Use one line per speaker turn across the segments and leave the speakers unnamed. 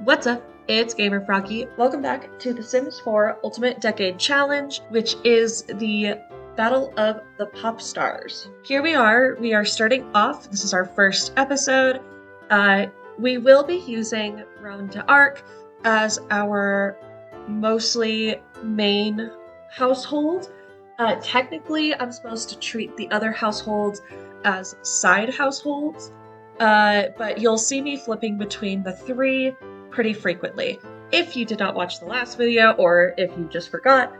What's up? It's Gamer Froggy. Welcome back to The Sims 4 Ultimate Decade Challenge, which is the Battle of the Pop Stars. Here we are starting off. This is our first episode. We will be using Roan d'Arc as our mostly main household. Technically, I'm supposed to treat the other households as side households, but you'll see me flipping between the three pretty frequently. If you did not watch the last video, or if you just forgot,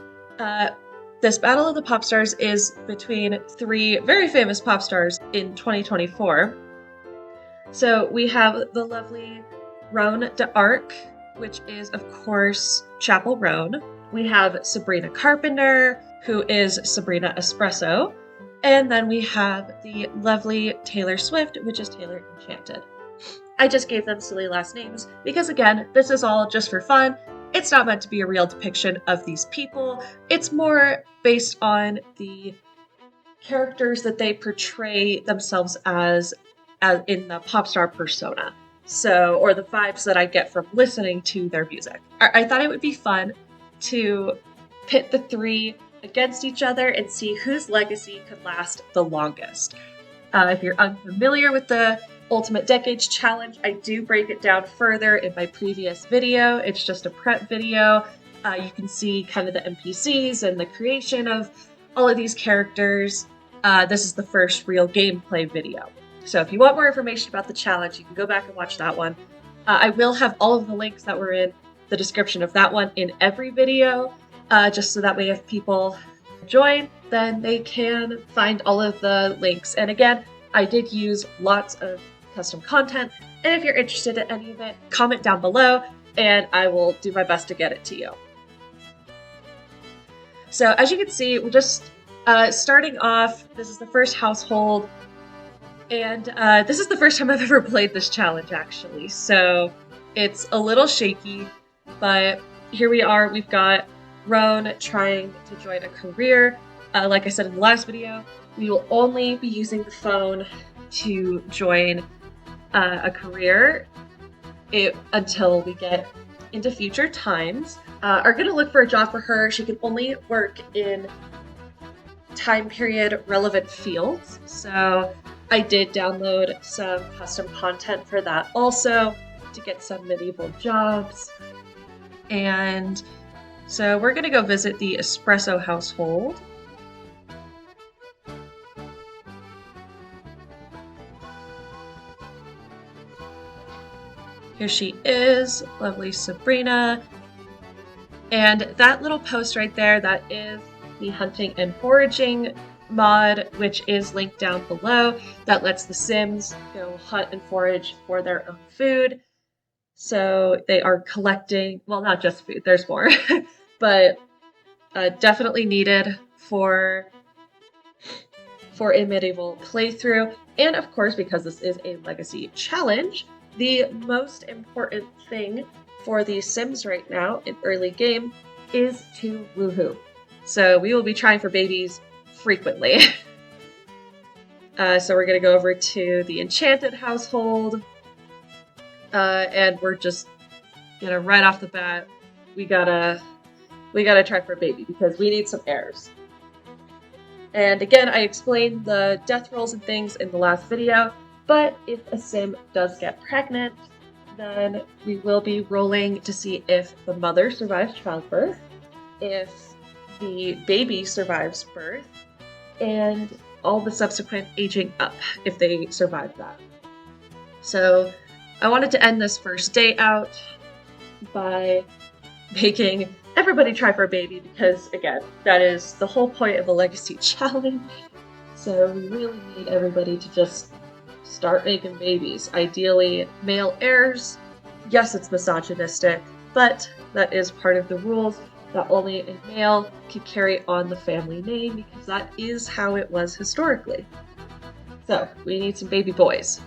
this Battle of the Pop Stars is between three very famous pop stars in 2024. So we have the lovely Roan d'Arc, which is, of course, Chapel Roan. We have Sabrina Carpenter, who is Sabrina Espresso. And then we have the lovely Taylor Swift, which is Taylor Enchanted. I just gave them silly last names because, again, this is all just for fun. It's not meant to be a real depiction of these people. It's more based on the characters that they portray themselves as in the pop star persona. So, or the vibes that I get from listening to their music. I thought it would be fun to pit the three against each other and see whose legacy could last the longest. If you're unfamiliar with the Ultimate Decades Challenge, I do break it down further in my previous video. It's just a prep video. You can see kind of the NPCs and the creation of all of these characters. This is the first real gameplay video. So if you want more information about the challenge, you can go back and watch that one. I will have all of the links that were in the description of that one in every video, just so that way if people join, then they can find all of the links. And again, I did use lots of custom content, and if you're interested in any of it, comment down below and I will do my best to get it to you. So as you can see, we're just starting off. This is the first household, and this is the first time I've ever played this challenge, actually, so it's a little shaky, but here we are. We've got Roan trying to join a career. Like I said in the last video, we will only be using the phone to join a career until we get into future times. Are going to look for a job for her. She can only work in time period relevant fields. So I did download some custom content for that also to get some medieval jobs. And so we're going to go visit the Espresso household. Here she is, lovely Sabrina. And that little post right there, that is the hunting and foraging mod, which is linked down below, that lets the Sims go hunt and forage for their own food. So they are collecting, well, not just food, there's more, but definitely needed for a medieval playthrough. And of course, because this is a legacy challenge, the most important thing for the Sims right now in early game is to woohoo. So we will be trying for babies frequently. So we're going to go over to the Enchanted household. And we're just, right off the bat, we gotta try for a baby because we need some heirs. And again, I explained the death rolls and things in the last video, but if a Sim does get pregnant, then we will be rolling to see if the mother survives childbirth, if the baby survives birth, and all the subsequent aging up if they survive that. So I wanted to end this first day out by making everybody try for a baby because, again, that is the whole point of the Legacy Challenge. So we really need everybody to just start making babies. Ideally, male heirs. Yes, it's misogynistic, but that is part of the rules, that only a male can carry on the family name because that is how it was historically. So we need some baby boys.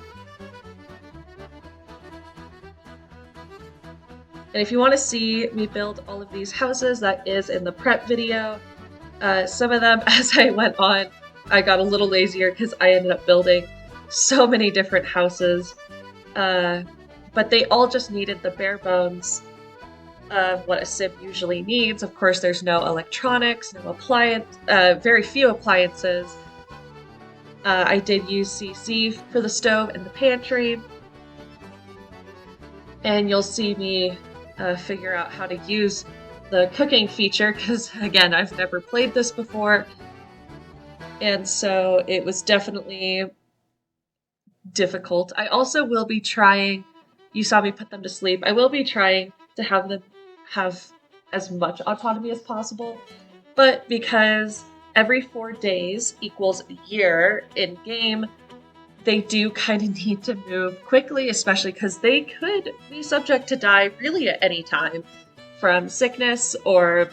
And if you want to see me build all of these houses, that is in the prep video. Some of them, as I went on, I got a little lazier because I ended up building so many different houses. But but they all just needed the bare bones of what a sim usually needs. Of course, there's no electronics, no appliance, very few appliances. I did use CC for the stove and the pantry, and you'll see me figure out how to use the cooking feature because, again, I've never played this before, and so it was definitely difficult. I also will be trying, you saw me put them to sleep, I will be trying to have them have as much autonomy as possible, but because every 4 days equals a year in game, they do kind of need to move quickly, especially because they could be subject to die really at any time from sickness or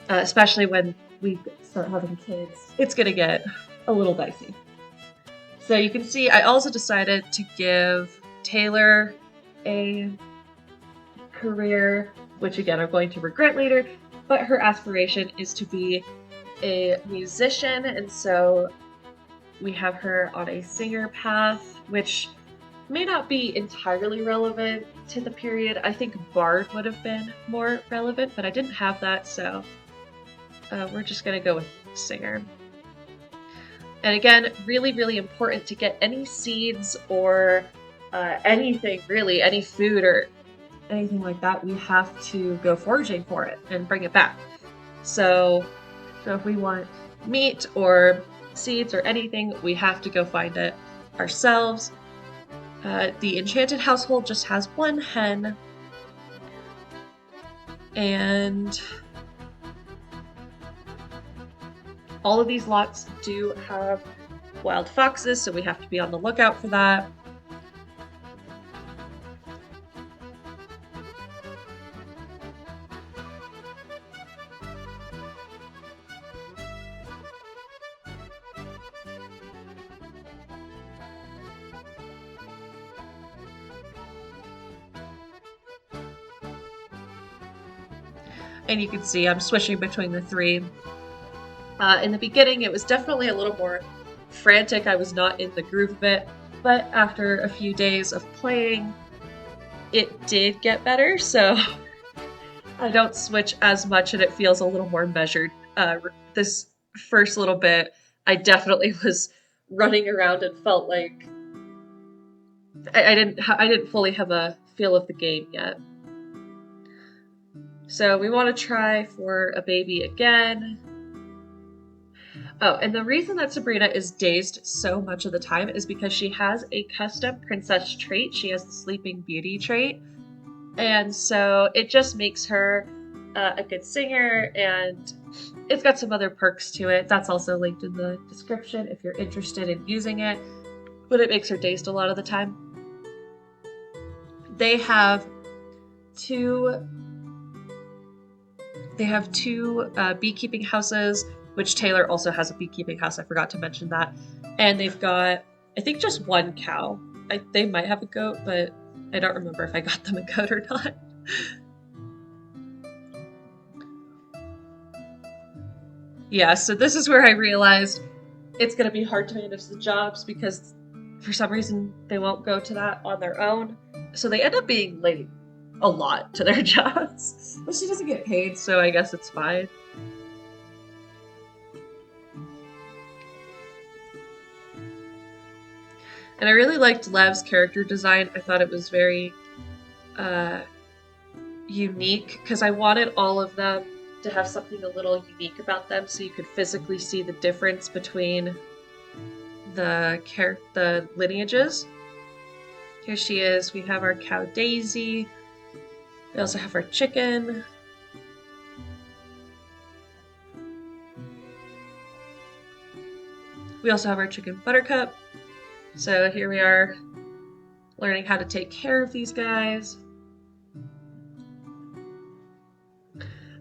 especially when we start having kids, it's going to get a little dicey. So you can see I also decided to give Taylor a career, which again I'm going to regret later, but her aspiration is to be a musician, and so we have her on a singer path, which may not be entirely relevant to the period. I think Bard would have been more relevant, but I didn't have that, so we're just going to go with singer. And again, really, really important to get any seeds or anything, really, any food or anything like that, we have to go foraging for it and bring it back. So if we want meat or seeds or anything, we have to go find it ourselves. The enchanted household just has one hen, and all of these lots do have wild foxes, so we have to be on the lookout for that. And you can see I'm switching between the three. In the beginning, it was definitely a little more frantic. I was not in the groove of it, but after a few days of playing, it did get better, so I don't switch as much and it feels a little more measured. This first little bit, I definitely was running around and felt like I didn't fully have a feel of the game yet. So we want to try for a baby again. Oh, and the reason that Sabrina is dazed so much of the time is because she has a custom princess trait. She has the Sleeping Beauty trait. And so it just makes her a good singer, and it's got some other perks to it. That's also linked in the description if you're interested in using it. But it makes her dazed a lot of the time. They have two beekeeping houses, which Taylor also has a beekeeping house. I forgot to mention that. And they've got, I think, just one cow. They might have a goat, but I don't remember if I got them a goat or not. Yeah, so this is where I realized it's going to be hard to manage the jobs because for some reason they won't go to that on their own. So they end up being late a lot to their jobs. But she doesn't get paid, so I guess it's fine. And I really liked Lev's character design. I thought it was very unique because I wanted all of them to have something a little unique about them so you could physically see the difference between the lineages. Here she is. We have our cow Daisy. We also have our chicken. We also have our chicken Buttercup. So here we are learning how to take care of these guys.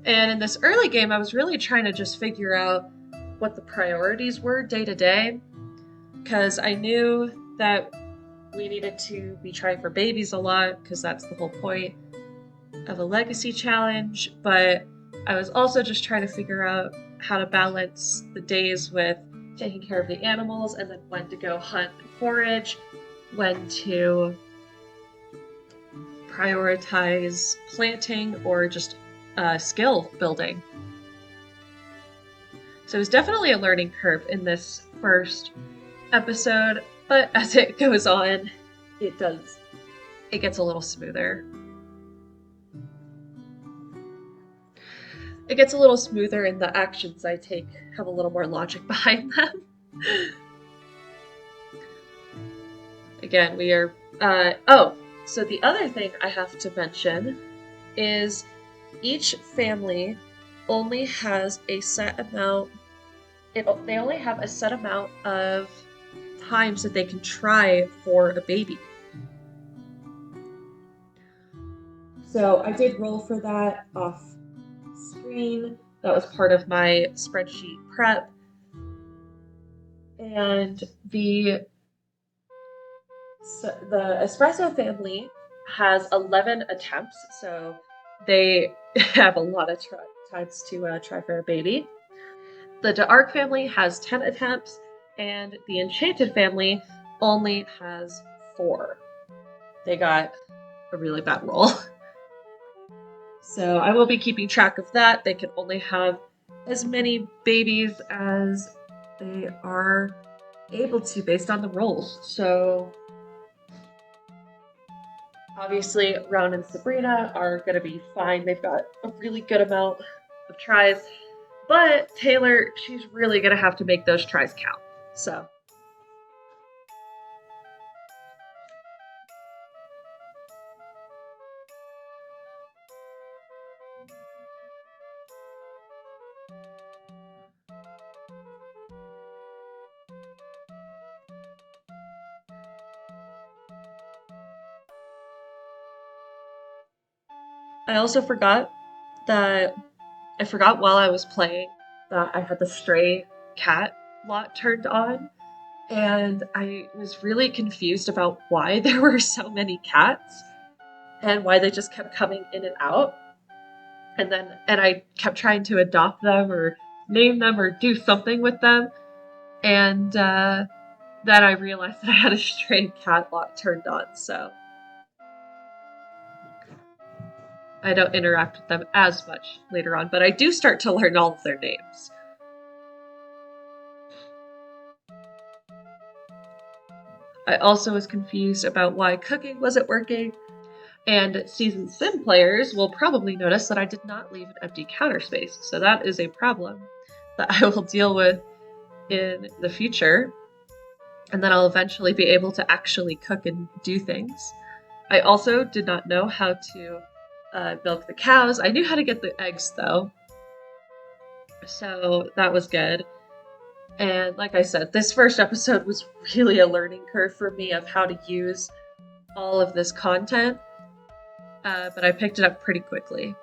And in this early game, I was really trying to just figure out what the priorities were day to day, because I knew that we needed to be trying for babies a lot, because that's the whole point of a legacy challenge, but I was also just trying to figure out how to balance the days with taking care of the animals and then when to go hunt and forage, when to prioritize planting or just skill building. So it was definitely a learning curve in this first episode, but as it goes on, it gets a little smoother. It gets a little smoother, and the actions I take have a little more logic behind them. Again, we are. So the other thing I have to mention is each family only has a set amount. They only have a set amount of times that they can try for a baby. So I did roll for that off screen. That was part of my spreadsheet prep. And the espresso family has 11 attempts, so they have a lot of times to try for a baby. The D'Arc family has 10 attempts, and the Enchanted family only has 4. They got a really bad roll. So I will be keeping track of that. They can only have as many babies as they are able to based on the rolls. So obviously, Round and Sabrina are going to be fine. They've got a really good amount of tries. But Taylor, she's really going to have to make those tries count. So I also forgot while I was playing that I had the stray cat lot turned on, and I was really confused about why there were so many cats and why they just kept coming in and out. And I kept trying to adopt them or name them or do something with them, and then I realized that I had a stray cat lot turned on, so I don't interact with them as much later on, but I do start to learn all of their names. I also was confused about why cooking wasn't working, and seasoned sim players will probably notice that I did not leave an empty counter space, so that is a problem that I will deal with in the future, and then I'll eventually be able to actually cook and do things. I also did not know how to milk the cows. I knew how to get the eggs, though, so that was good. And like I said, this first episode was really a learning curve for me of how to use all of this content, but I picked it up pretty quickly.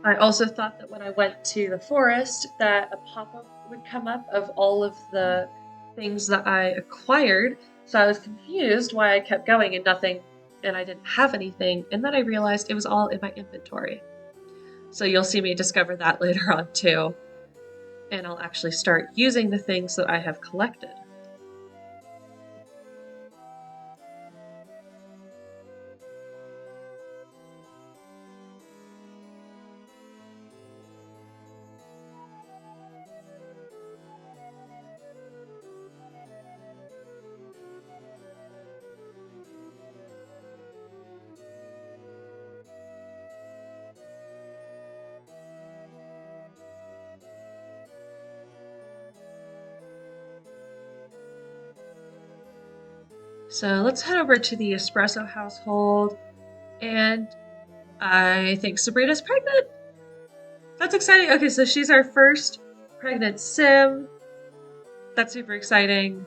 I also thought that when I went to the forest that a pop-up would come up of all of the things that I acquired, so I was confused why I kept going and I didn't have anything, and then I realized it was all in my inventory. So you'll see me discover that later on too, and I'll actually start using the things that I have collected. So let's head over to the espresso household, and I think Sabrina's pregnant. That's exciting. Okay, so she's our first pregnant sim. That's super exciting.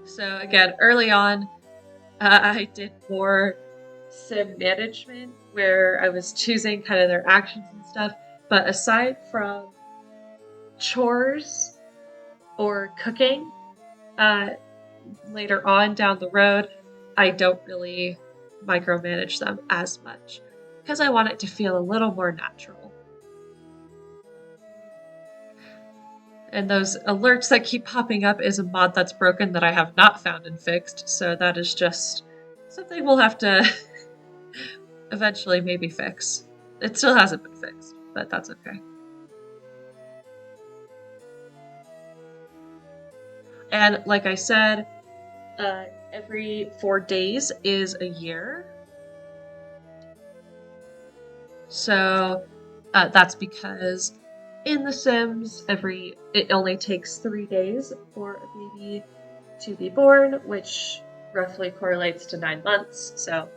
So again, early on, I did more sim management where I was choosing kind of their actions and stuff. But aside from chores or cooking uh, later on down the road, I don't really micromanage them as much because I want it to feel a little more natural. And those alerts that keep popping up is a mod that's broken that I have not found and fixed, so that is just something we'll have to eventually maybe fix. It still hasn't been fixed, but that's okay. And like I said, every 4 days is a year. So that's because in The Sims, it only takes 3 days for a baby to be born, which roughly correlates to 9 months. So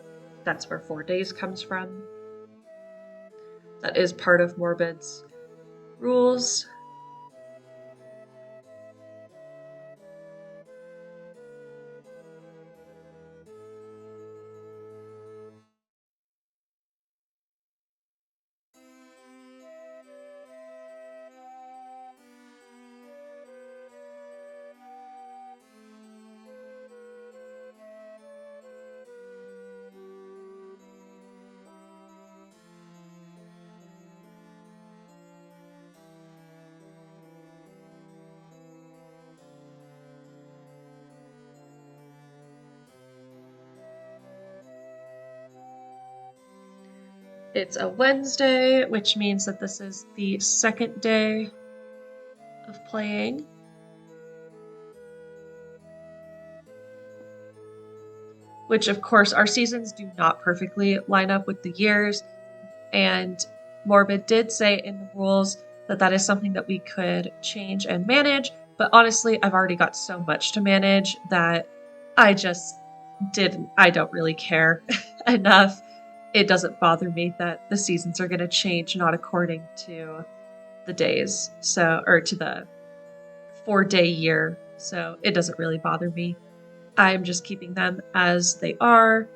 that's where 4 days comes from. That is part of Morbid's rules. It's a Wednesday, which means that this is the second day of playing. Which, of course, our seasons do not perfectly line up with the years. And Morbid did say in the rules that that is something that we could change and manage. But honestly, I've already got so much to manage that I don't really care enough. It doesn't bother me that the seasons are going to change not according to the days, or to the 4 day year. So it doesn't really bother me. I'm just keeping them as they are.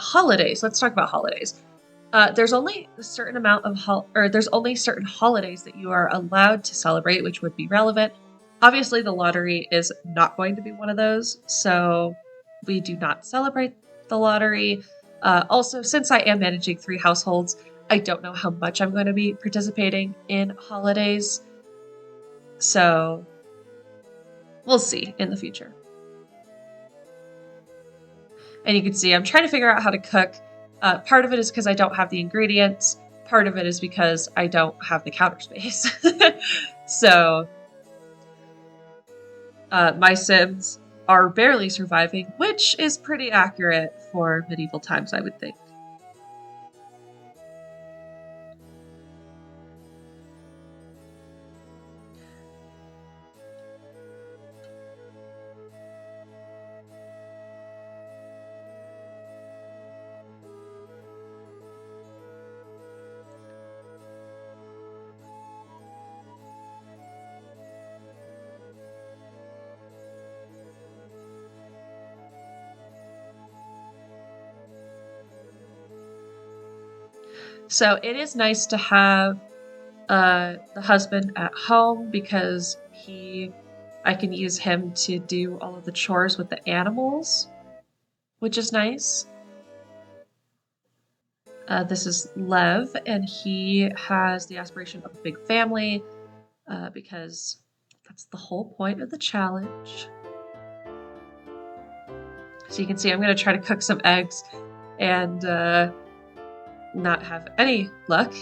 Holidays. Let's talk about holidays. There's only a certain amount of there's only certain holidays that you are allowed to celebrate, which would be relevant. Obviously, the lottery is not going to be one of those, so we do not celebrate the lottery. Also, since I am managing 3 households, I don't know how much I'm going to be participating in holidays, so we'll see in the future. And you can see I'm trying to figure out how to cook. Part of it is because I don't have the ingredients. Part of it is because I don't have the counter space. So my Sims are barely surviving, which is pretty accurate for medieval times, I would think. So it is nice to have the husband at home because I can use him to do all of the chores with the animals, which is nice. This is Lev, and he has the aspiration of a big family because that's the whole point of the challenge. So you can see I'm going to try to cook some eggs and not have any luck.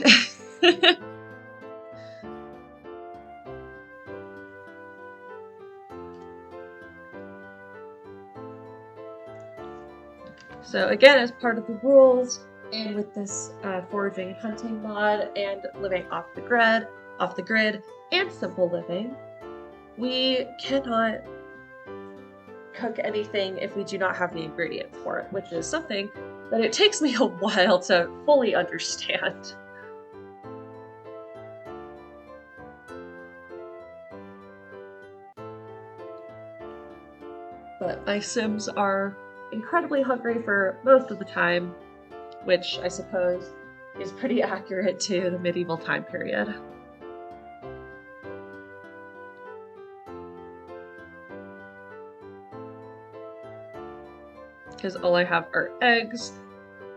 So again, as part of the rules, and with this foraging and hunting mod, and living off the grid, and simple living, we cannot cook anything if we do not have the ingredients for it, which is something that it takes me a while to fully understand. But my Sims are incredibly hungry for most of the time, which I suppose is pretty accurate to the medieval time period. Because all I have are eggs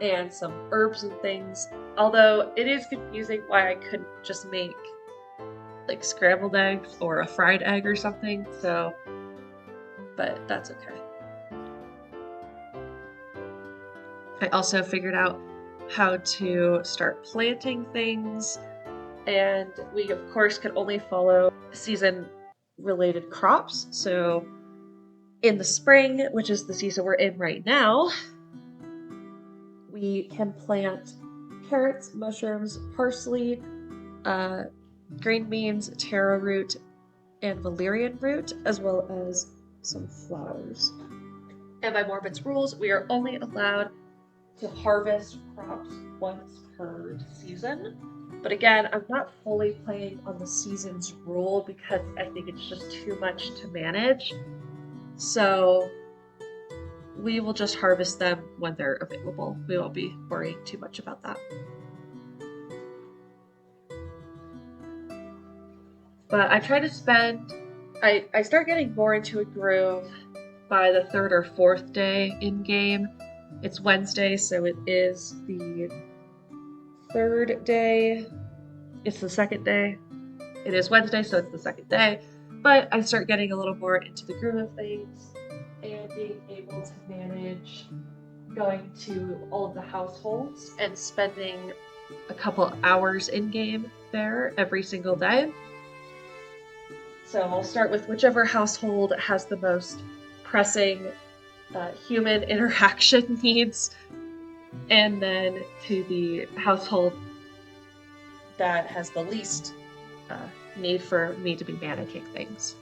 and some herbs and things. Although it is confusing why I couldn't just make like scrambled eggs or a fried egg or something, so, but that's okay. I also figured out how to start planting things, and we of course could only follow season related crops. So in the spring, which is the season we're in right now, we can plant carrots, mushrooms, parsley, green beans, taro root, and valerian root, as well as some flowers. And by Morbid's rules, we are only allowed to harvest crops once per season. But again, I'm not fully playing on the seasons rule because I think it's just too much to manage. So we will just harvest them when they're available. We won't be worrying too much about that. But I try to spend, I start getting more into a groove by the third or fourth day in game. It's Wednesday, so it is the third day. It's the second day. It is Wednesday, so it's the second day. But I start getting a little more into the groove of things and being able to manage going to all of the households and spending a couple hours in game there every single day. So I'll start with whichever household has the most pressing human interaction needs, and then to the household that has the least need for me to be managing things.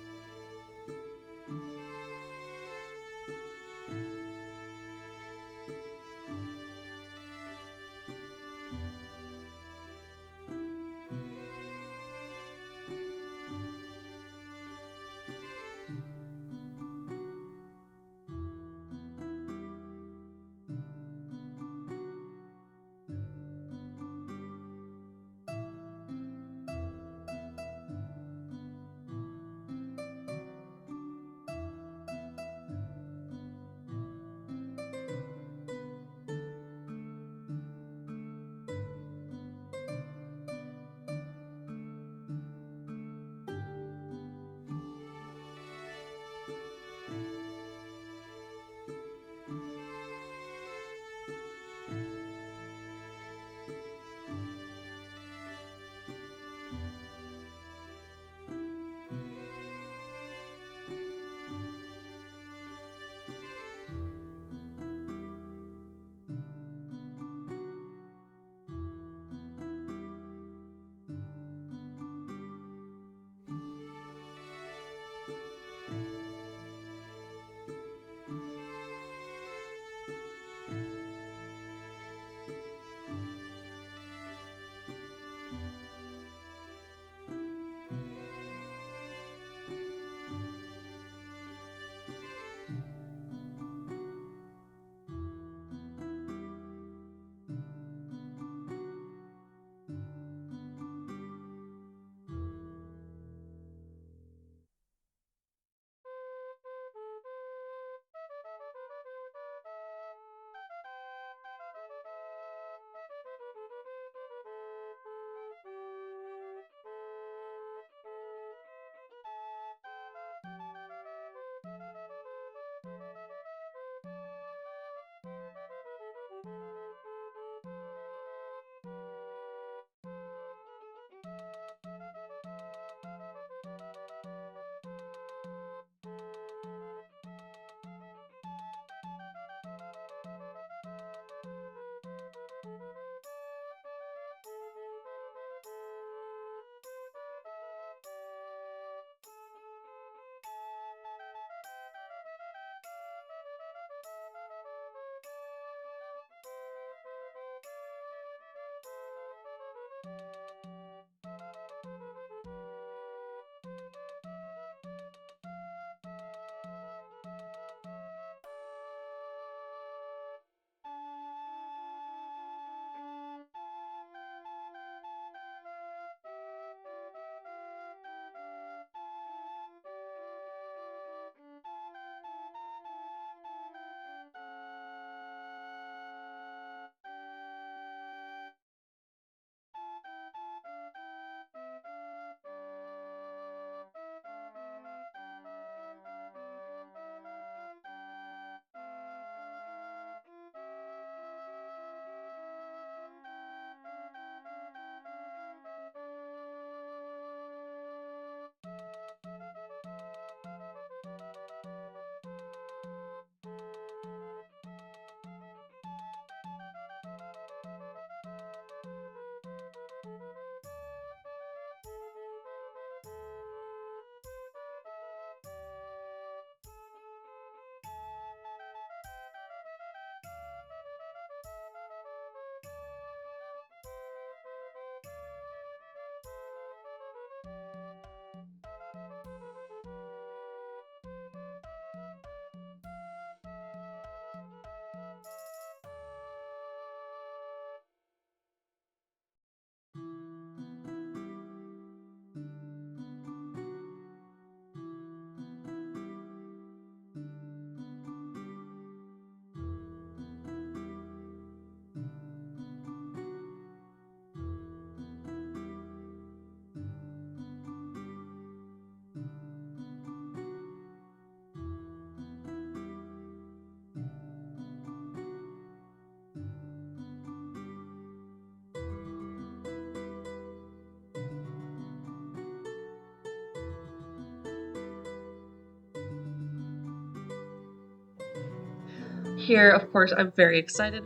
Here, of course, I'm very excited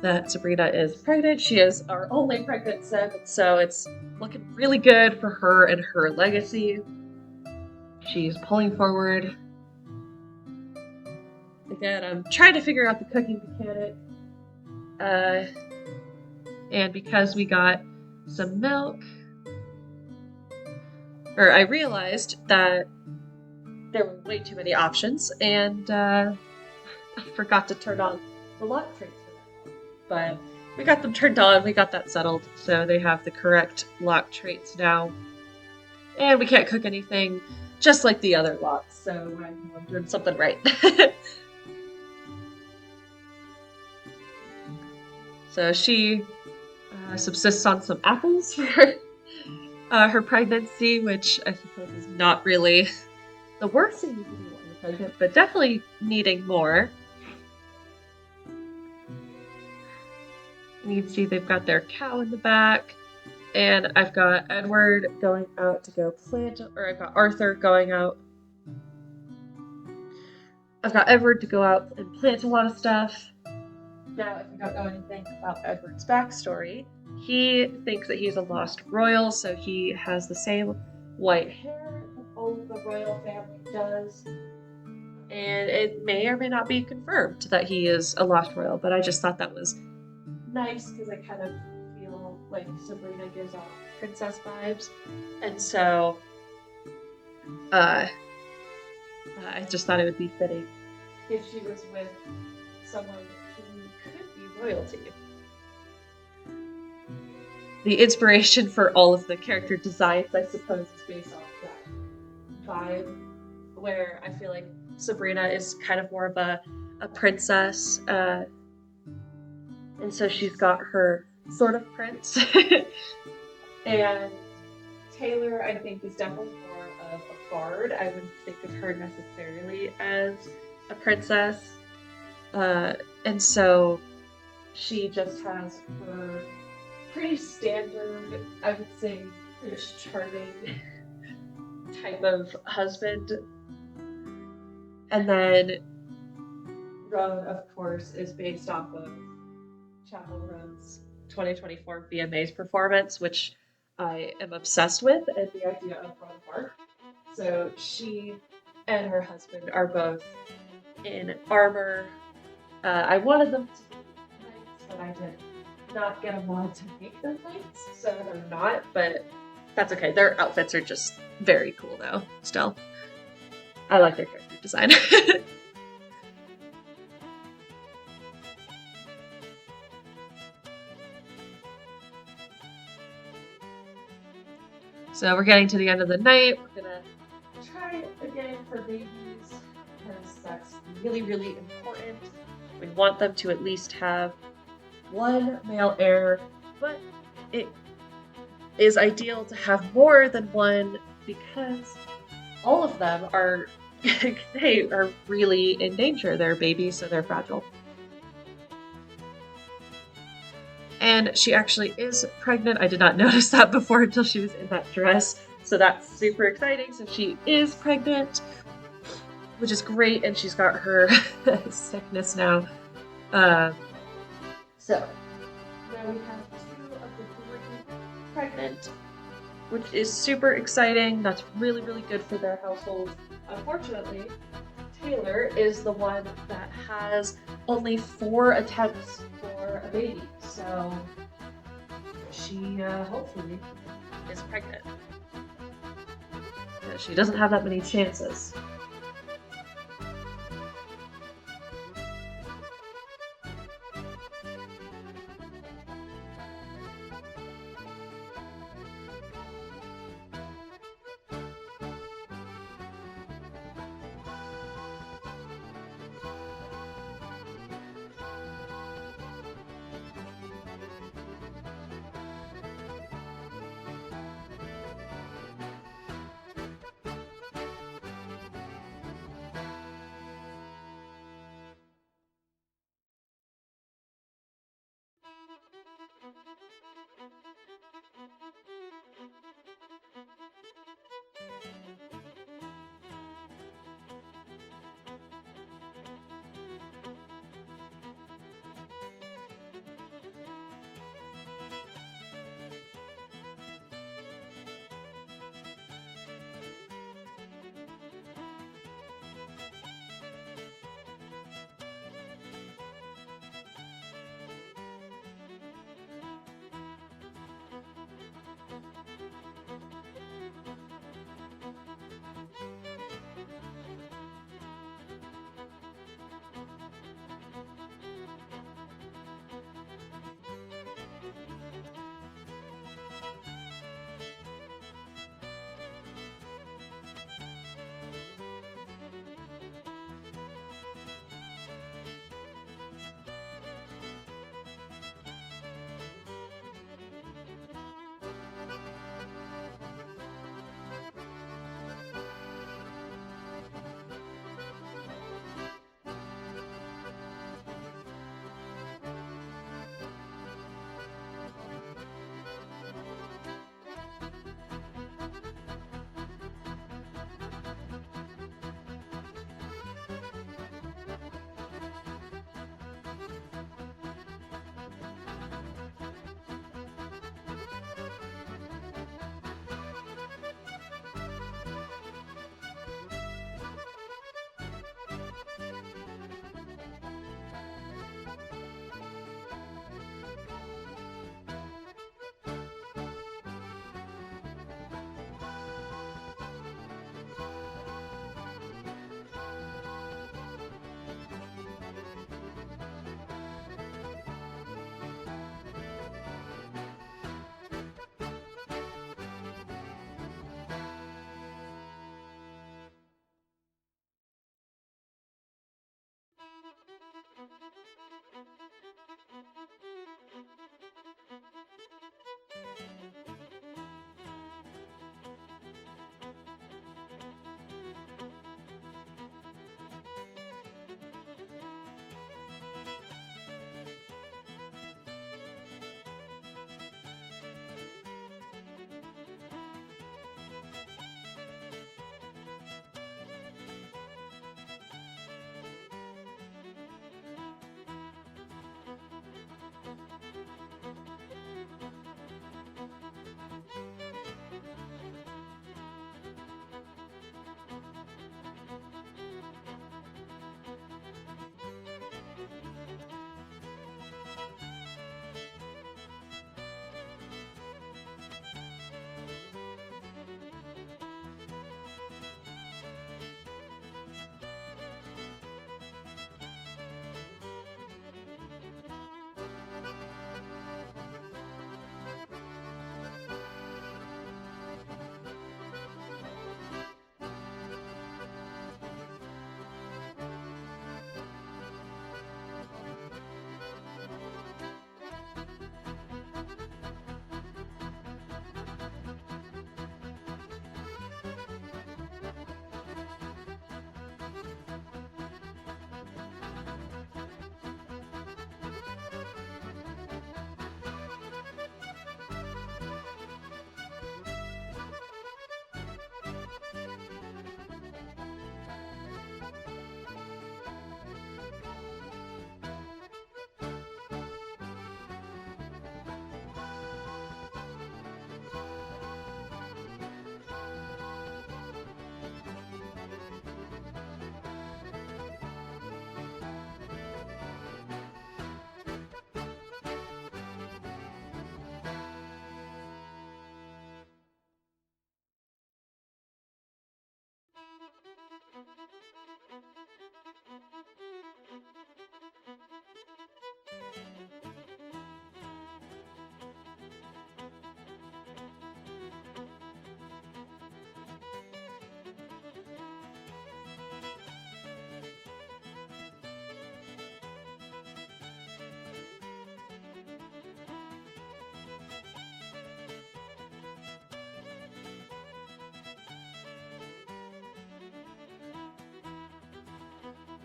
that Sabrina is pregnant. She is our only pregnant sim, so it's looking really good for her and her legacy. She's pulling forward. Again, I'm trying to figure out the cooking mechanic. And because we got some milk, or I realized that there were way too many options, and I forgot to turn on the lock traits for that. But we got them turned on, we got that settled, so they have the correct lock traits now. And we can't cook anything just like the other locks, so I'm doing something right. So she subsists on some apples for her pregnancy, which I suppose is not really the worst thing you can do while you're pregnant, but definitely needing more. And you can see they've got their cow in the back, and I've got Edward going out to go plant, or I've got Arthur going out. I've got Edward to go out and plant a lot of stuff. Now, if you don't know anything about Edward's backstory, he thinks that he's a lost royal, so he has the same white hair that all of the royal family does. And it may or may not be confirmed that he is a lost royal, but I just thought that was nice because I kind of feel like Sabrina gives off princess vibes. And so I just thought it would be fitting if she was with someone who could be royalty. The inspiration for all of the character designs, I suppose, is based off that vibe, where I feel like Sabrina is kind of more of a princess, and so she's got her sort of prince. And Taylor, I think, is definitely more of a bard. I wouldn't think of her necessarily as a princess. And so she just has her pretty standard, I would say, Prince Charming type of husband. And then Roan, of course, is based off of Chapel Roan's 2024 VMAs performance, which I am obsessed with, and the idea of Roan Park. So she and her husband are both in armor. I wanted them to be knights, but I didn't not get a mod to make them knights, so they're not, but that's okay. Their outfits are just very cool though, still. I like their character design. So we're getting to the end of the night. We're gonna try again for babies because that's really, really important. We want them to at least have one male heir, but it is ideal to have more than one because all of them are they are really in danger. They're babies, so they're fragile. And she actually is pregnant. I did not notice that before until she was in that dress. So that's super exciting. So she is pregnant, which is great, and she's got her sickness now. Uh, so now we have two of the three pregnant, which is super exciting. That's really, really good for their household. Unfortunately, Taylor is the one that has only 4 attempts for a baby, so she hopefully is pregnant. She doesn't have that many chances.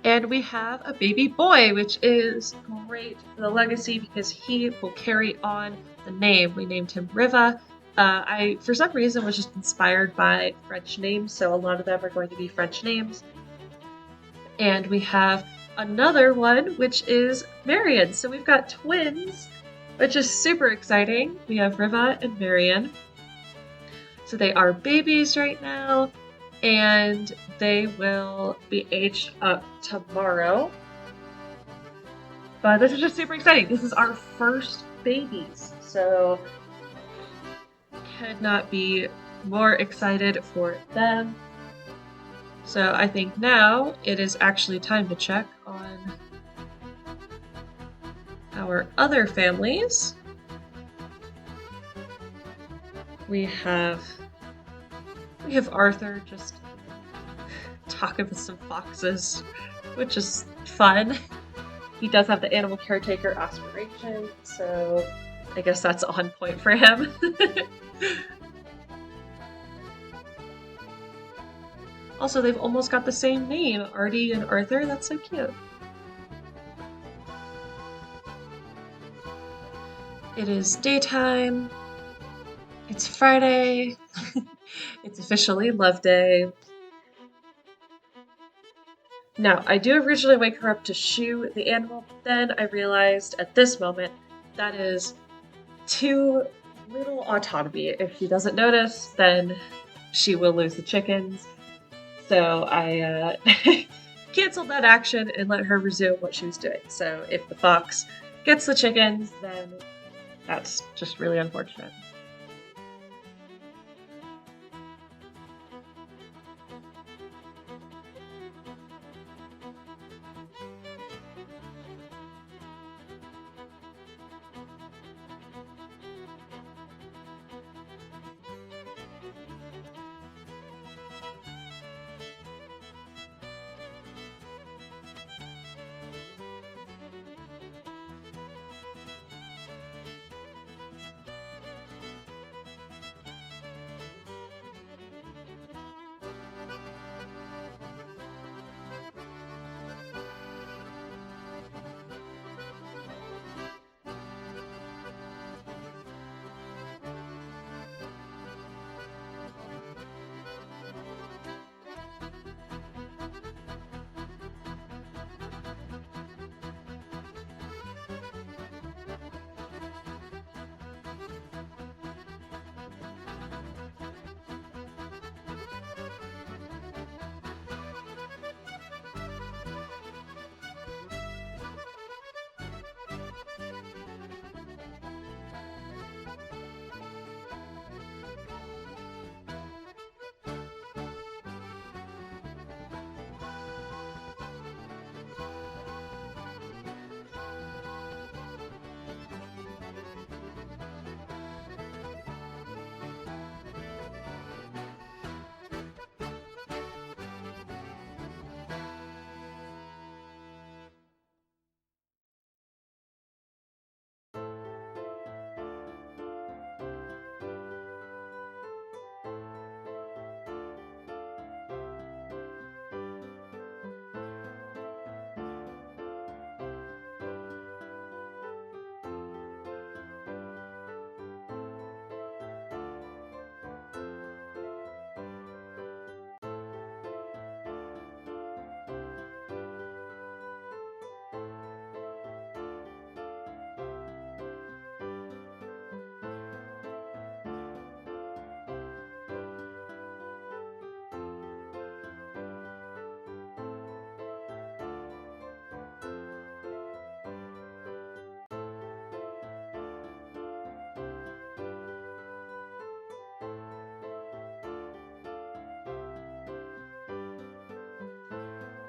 And we have a baby boy, which is great for the legacy because he will carry on the name. We named him Riva. I, for some reason, was just inspired by French names, so a lot of them are going to be French names. And we have another one, which is Marion. So we've got twins, which is super exciting. We have Riva and Marion. So they are babies right now, and they will be aged up tomorrow. But this is just super exciting. This is our first babies, so could not be more excited for them. So I think now it is actually time to check on our other families. We have Arthur just talking with some foxes, which is fun. He does have the animal caretaker aspiration, so I guess that's on point for him. Also, they've almost got the same name, Artie and Arthur. That's so cute. It is daytime. It's Friday. It's officially Love Day. Now, I do originally wake her up to shoe the animal, but then I realized at this moment that is too little autonomy. If she doesn't notice, then she will lose the chickens. So I canceled that action and let her resume what she was doing. So if the fox gets the chickens, then that's just really unfortunate.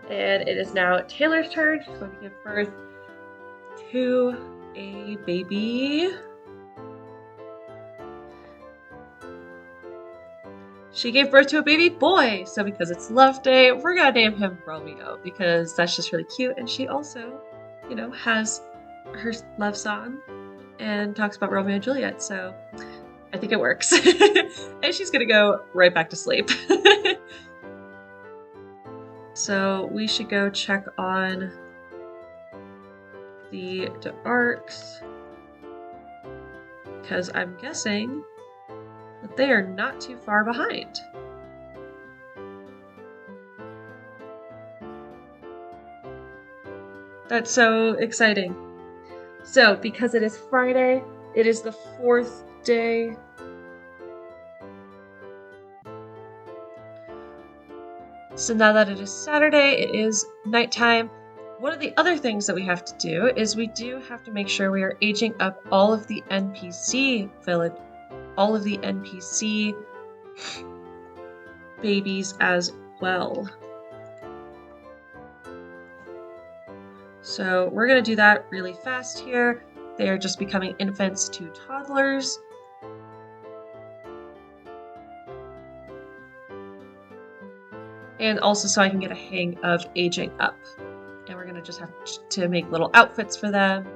And it is now Taylor's turn. She's going to give birth to a baby. She gave birth to a baby boy. So because it's Love Day, we're going to name him Romeo because that's just really cute. And she also, has her love song and talks about Romeo and Juliet. So I think it works. And she's going to go right back to sleep. So we should go check on the Arcs because I'm guessing that they are not too far behind. That's so exciting. So because it is Friday, it is the 4th day. So now that it is Saturday, it is nighttime. One of the other things that we have to do is we do have to make sure we are aging up all of the NPC village, all of the NPC babies as well. So we're going to do that really fast here. They are just becoming infants to toddlers. And also so I can get a hang of aging up. And we're going to just have to make little outfits for them.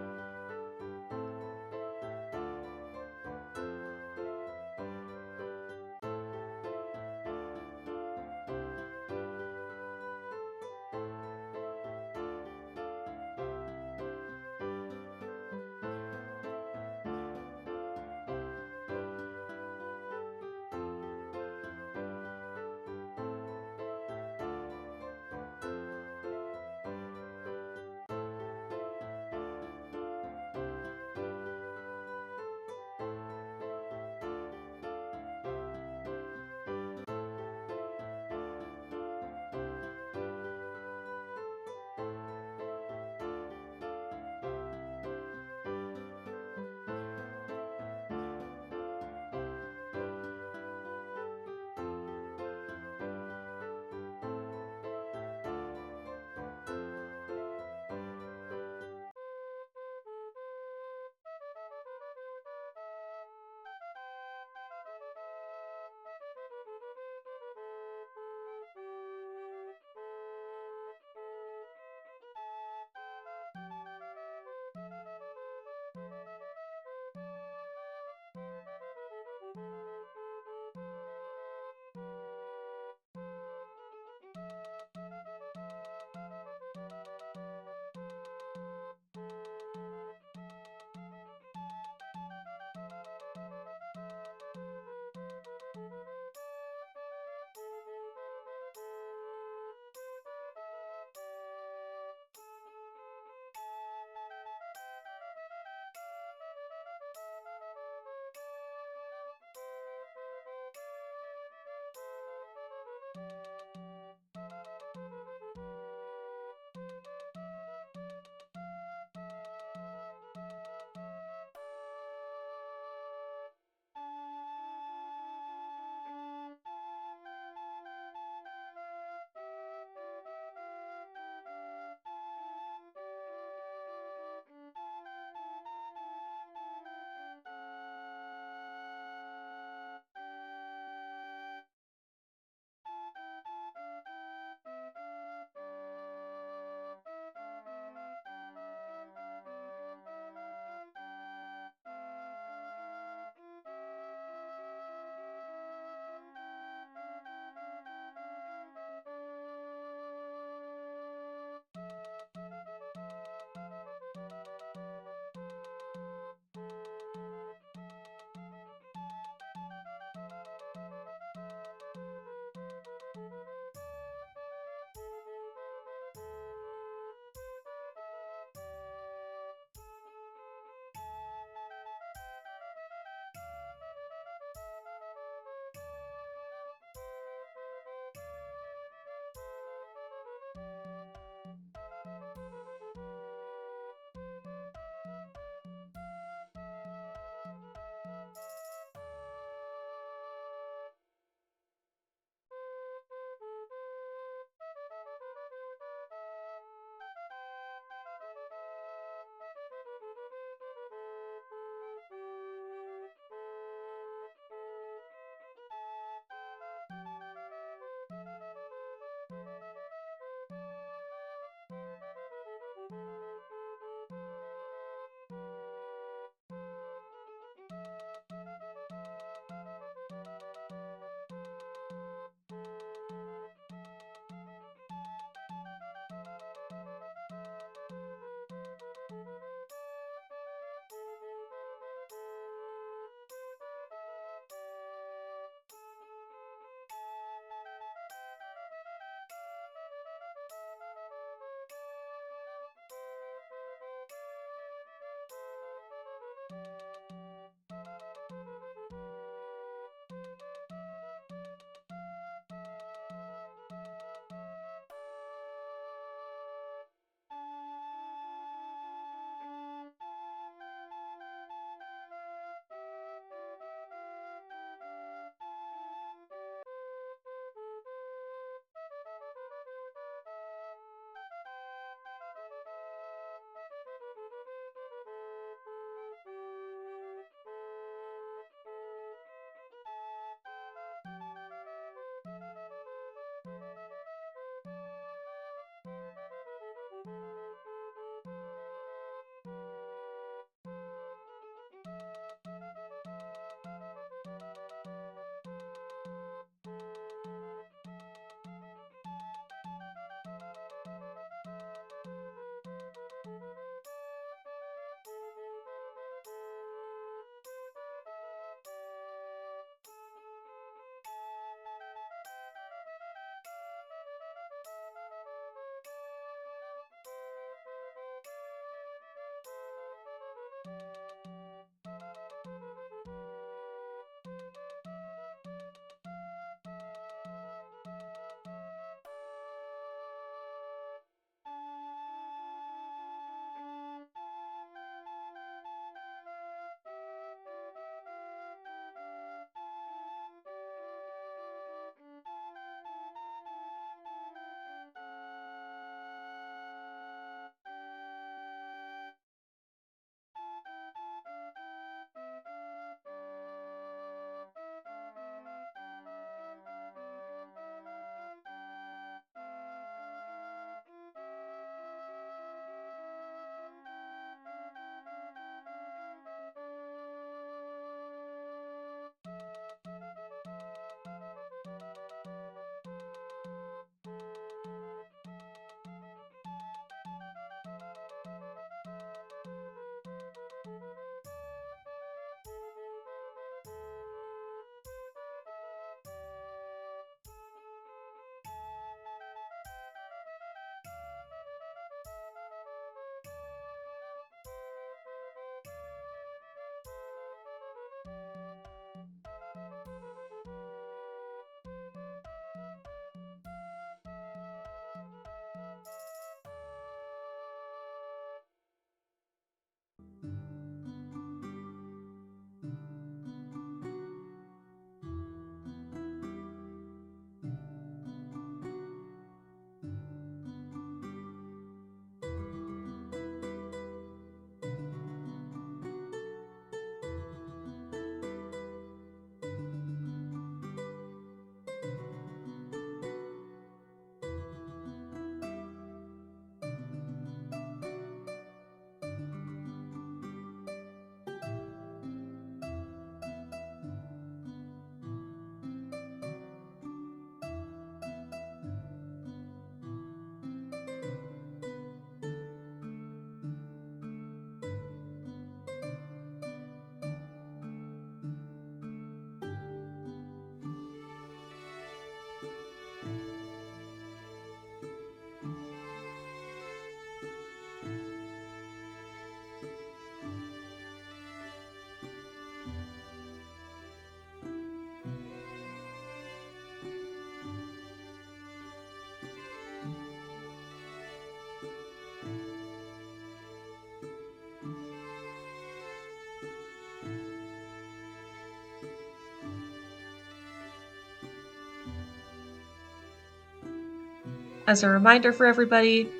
As a reminder for everybody,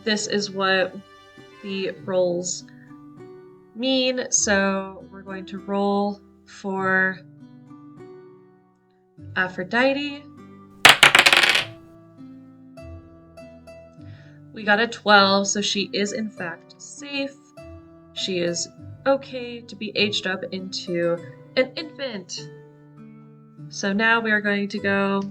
this is what the rolls mean. So we're going to roll for Aphrodite. We got a 12, so she is in fact safe. She is okay to be aged up into an infant. So now we are going to go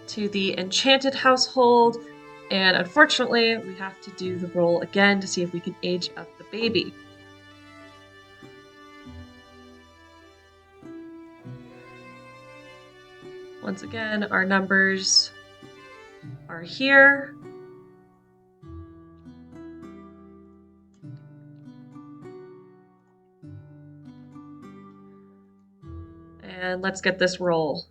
to the enchanted household, and unfortunately, we have to do the roll again to see if we can age up the baby. Once again, our numbers are here. And let's get this roll.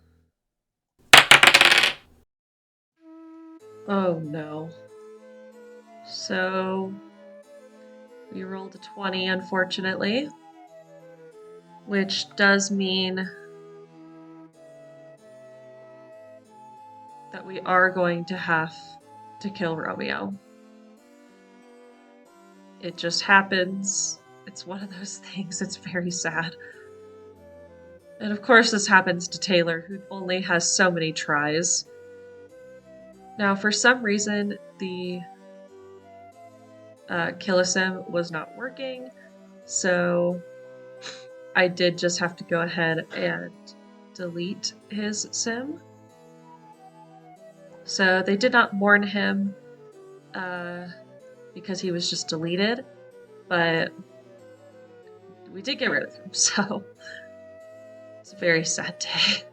Oh no. So we rolled a 20, unfortunately, which does mean that we are going to have to kill Romeo. It just happens. It's one of those things. It's very sad. And of course this happens to Taylor, who only has so many tries. Now, for some reason, the Kill-A-Sim was not working, so I did just have to go ahead and delete his sim. So they did not mourn him because he was just deleted, but we did get rid of him, so it's a very sad day.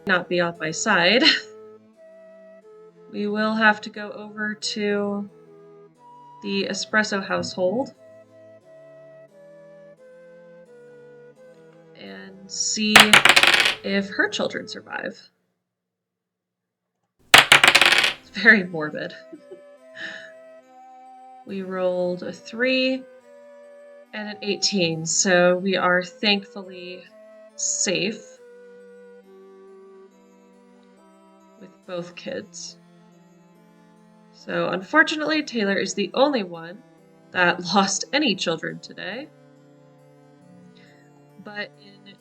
Not be on my side. We will have to go over to the espresso household and see if her children survive. It's very morbid. We rolled a 3 and an 18, so we are thankfully safe with both kids. So unfortunately, Taylor is the only one that lost any children today. But in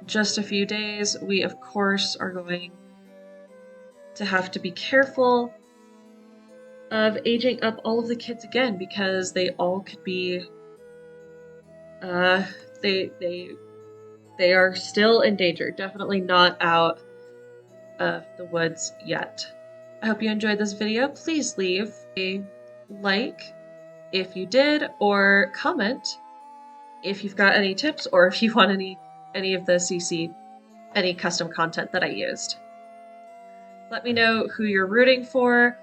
just a few days, we of course are going to have to be careful of aging up all of the kids again, because they all could be they are still in danger. Definitely not out of the woods yet. I hope you enjoyed this video. Please leave a like if you did, or comment if you've got any tips, or if you want any of the CC, any custom content that I used. Let me know who you're rooting for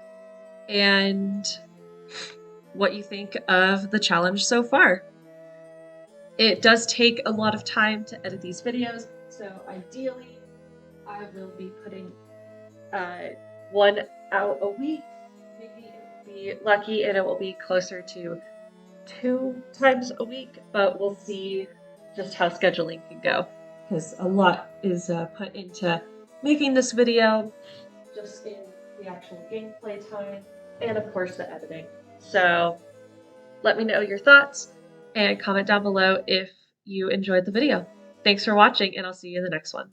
and what you think of the challenge so far. It does take a lot of time to edit these videos, so ideally I will be putting one out a week. Maybe it will be lucky and it will be closer to 2 times a week, but we'll see just how scheduling can go, because a lot is put into making this video, just in the actual gameplay time and of course the editing. So let me know your thoughts and comment down below if you enjoyed the video. Thanks for watching, and I'll see you in the next one.